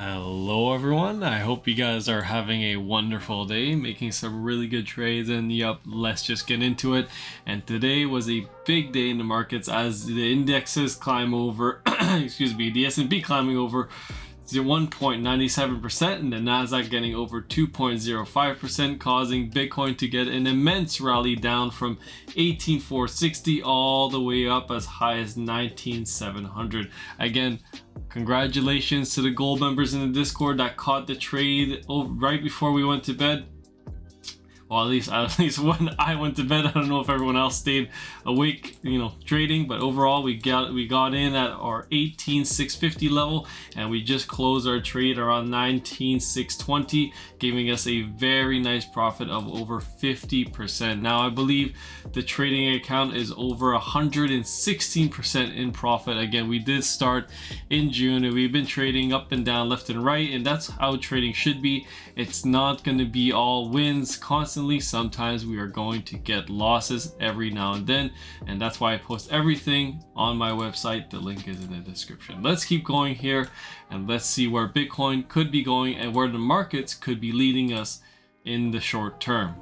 Hello everyone, I hope you guys are having a wonderful day, making some really good trades, and yup, let's just get into it. And today was a big day in the markets as the indexes climb over, the S&P climbing over 1.97% and the Nasdaq getting over 2.05%, causing Bitcoin to get an immense rally down from 18,460 all the way up as high as 19,700. Again, congratulations to the gold members in the Discord that caught the trade right before we went to bed. Well, at least when I went to bed. I don't know if everyone else stayed awake, trading. But overall, we got in at our 18,650 level, and we just closed our trade around 19,620, giving us a very nice profit of over 50%. Now, I believe the trading account is over 116% in profit. Again, we did start in June, and we've been trading up and down, left and right, and that's how trading should be. It's not going to be all wins constantly. Sometimes we are going to get losses every now and then, and that's why I post everything on my website. The link is in the description. Let's keep going here, and let's see where Bitcoin could be going and where the markets could be leading us in the short term.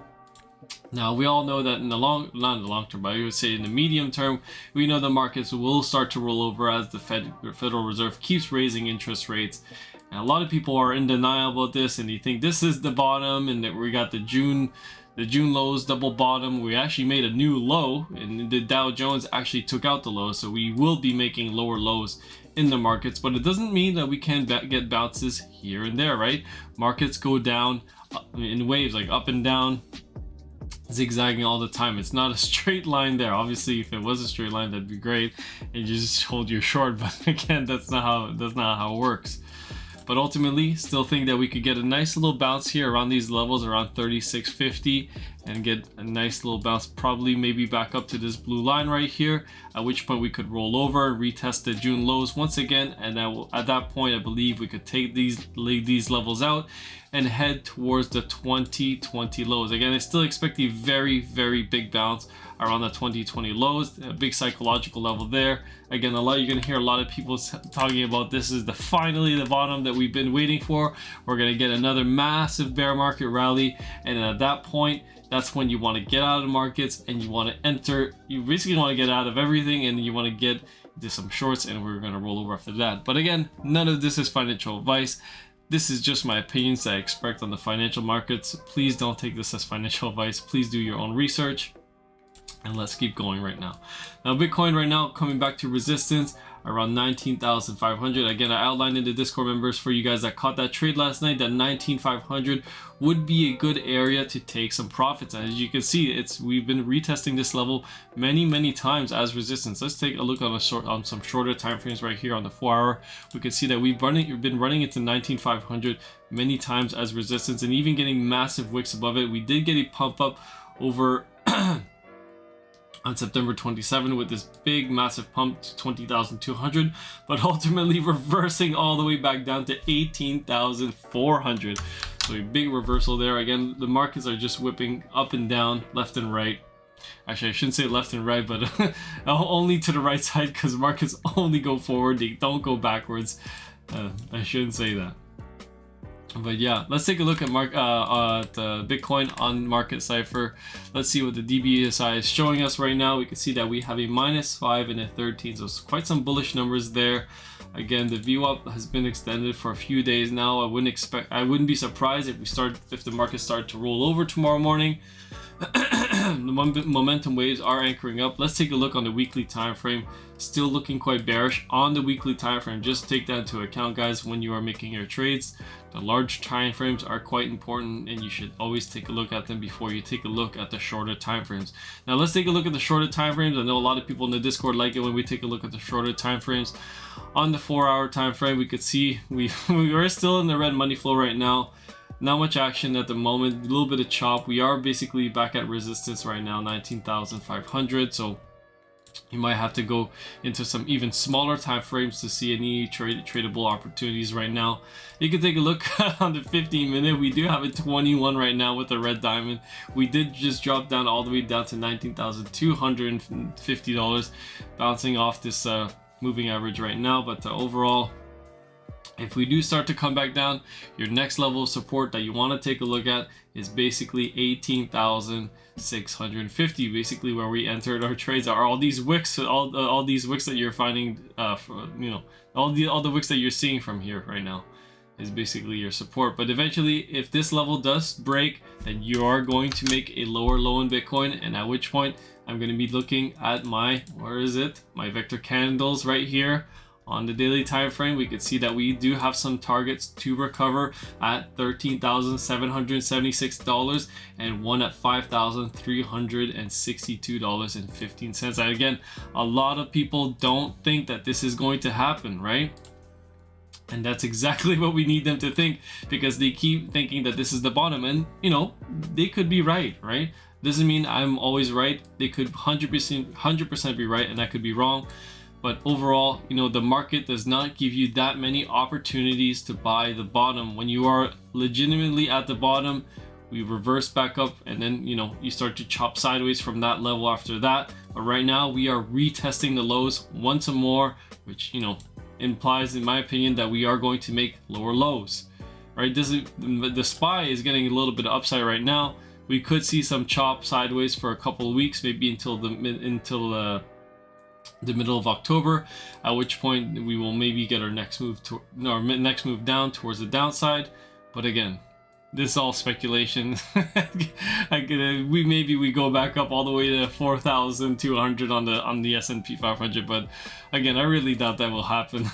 Now, we all know that in the not in the long term, but I would say in the medium term, we know the markets will start to roll over as the Federal Reserve keeps raising interest rates. And a lot of people are in denial about this, and they think this is the bottom, and that we got the June lows double bottom. We actually made a new low, and the Dow Jones actually took out the low, so we will be making lower lows in the markets. But it doesn't mean that we can't get bounces here and there, right? Markets go down in waves, like up and down, zigzagging all the time. It's not a straight line there. Obviously, if it was a straight line, that'd be great, and you just hold your short. But again, that's not how it works. But ultimately, still think that we could get a nice little bounce here around these levels, around 36.50, and get a nice little bounce, probably maybe back up to this blue line right here, at which point we could roll over and retest the June lows once again. And at that point, I believe we could take these levels out and head towards the 2020 lows. Again, I still expect a very, very big bounce around the 2020 lows, a big psychological level there. Again, you're gonna hear a lot of people talking about this is finally the bottom that we've been waiting for. We're gonna get another massive bear market rally, and at that point, that's when you want to get out of the markets and you want to enter. You basically want to get out of everything, and you want to get into some shorts, and we're gonna roll over after that. But again, none of this is financial advice. This is just my opinions that I expect on the financial markets. Please don't take this as financial advice. Please do your own research. And let's keep going right now. Now, Bitcoin right now coming back to resistance around 19,500. Again, I outlined in the Discord members for you guys that caught that trade last night that 19,500 would be a good area to take some profits. And as you can see, we've been retesting this level many times as resistance. Let's take a look on some shorter time frames right here on the 4-hour. We can see that we've been running into 19,500 many times as resistance, and even getting massive wicks above it. We did get a pump up over on September 27 with this big massive pump to 20,200, but ultimately reversing all the way back down to 18,400. So a big reversal there. Again, the markets are just whipping up and down, left and right. Actually, I shouldn't say left and right, but only to the right side, because markets only go forward, they don't go backwards. I shouldn't say that. But yeah, let's take a look at Bitcoin on Market Cipher. Let's see what the DBSI is showing us right now. We can see that we have a -5 and a 13, so it's quite some bullish numbers there. Again, the VWAP has been extended for a few days now. I wouldn't be surprised if the market started to roll over tomorrow morning. The momentum waves are anchoring up. Let's take a look on the weekly time frame. Still looking quite bearish on the weekly time frame. Just take that into account, guys, when you are making your trades. The large time frames are quite important, and you should always take a look at them before you take a look at the shorter time frames. Now, let's take a look at the shorter time frames. I know a lot of people in the Discord like it when we take a look at the shorter time frames. On the 4-hour time frame, we could see we are still in the red money flow right now. Not much action at the moment, a little bit of chop. We are basically back at resistance right now, 19,500. So you might have to go into some even smaller time frames to see any tradable opportunities right now. You can take a look on the 15-minute. We do have a 21 right now with the red diamond. We did just drop down all the way down to $19,250, bouncing off this moving average right now. But overall, If we do start to come back down, your next level of support that you want to take a look at is basically 18,650. Basically, where we entered our trades are all these wicks, all these wicks that you're finding, all the wicks that you're seeing from here right now is basically your support. But eventually, if this level does break, then you are going to make a lower low in Bitcoin, and at which point I'm going to be looking at my my vector candles right here. On the daily time frame, we could see that we do have some targets to recover at $13,776 and one at $5,362.15. And again, a lot of people don't think that this is going to happen, right? And that's exactly what we need them to think, because they keep thinking that this is the bottom, and they could be right? Doesn't mean I'm always right. They could 100% be right, and I could be wrong. But overall, the market does not give you that many opportunities to buy the bottom. When you are legitimately at the bottom, we reverse back up, and then you start to chop sideways from that level after that. But right now we are retesting the lows once more, which implies, in my opinion, that we are going to make lower lows, right? The SPY is getting a little bit of upside right now. We could see some chop sideways for a couple of weeks, maybe until the middle of October, at which point we will maybe get our next move down towards the downside. But again, this is all speculation. We go back up all the way to 4,200 on the S&P 500, but again, I really doubt that will happen.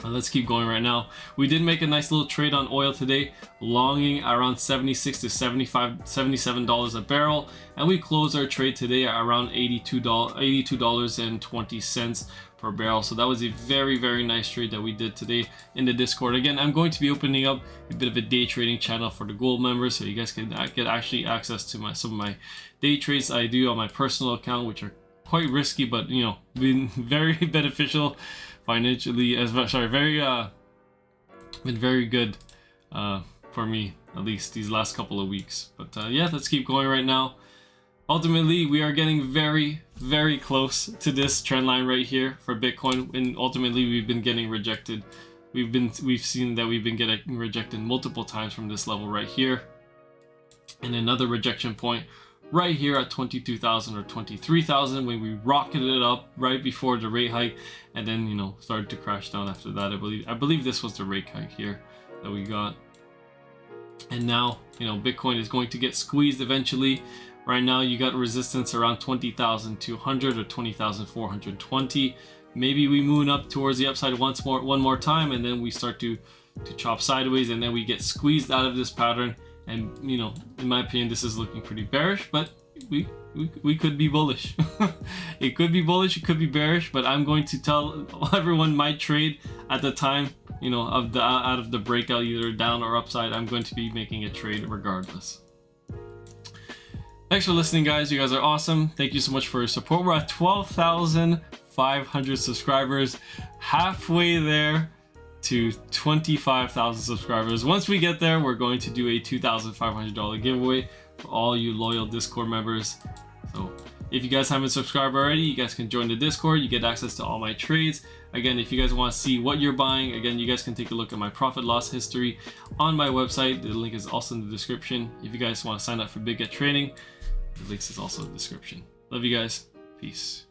Let's keep going right now. We did make a nice little trade on oil today, longing around $76 to $77 a barrel, and we closed our trade today at around $82.20 per barrel. So that was a very, very nice trade that we did today in the Discord. Again, I'm going to be opening up a bit of a day trading channel for the gold members, so you guys can get actually access to some of my day trades I do on my personal account, which are quite risky, but been very beneficial financially, been very good for me, at least these last couple of weeks. But yeah, let's keep going right now. Ultimately, we are getting very, very close to this trend line right here for Bitcoin, and ultimately we've been getting rejected. We've seen that we've been getting rejected multiple times from this level right here, and another rejection point right here at 22,000 or 23,000 when we rocketed it up right before the rate hike, and then started to crash down after that. I believe this was the rate hike here that we got, and now Bitcoin is going to get squeezed eventually. Right now you got resistance around 20,200 or 20,420. Maybe we moon up towards the upside one more time, and then we start to chop sideways, and then we get squeezed out of this pattern. And in my opinion, this is looking pretty bearish, but we could be bullish. It could be bullish, it could be bearish, but I'm going to tell everyone my trade at the time, out of the breakout, either down or upside. I'm going to be making a trade regardless. Thanks for listening, guys. You guys are awesome. Thank you so much for your support. We're at 12,500 subscribers, halfway there to 25,000 subscribers. Once we get there, we're going to do a $2,500 giveaway for all you loyal Discord members. So if you guys haven't subscribed already, you guys can join the Discord. You get access to all my trades. Again, if you guys want to see what you're buying, again, you guys can take a look at my profit loss history on my website. The link is also in the description. If you guys want to sign up for Big Get Training, the links is also in the description. Love you guys. Peace.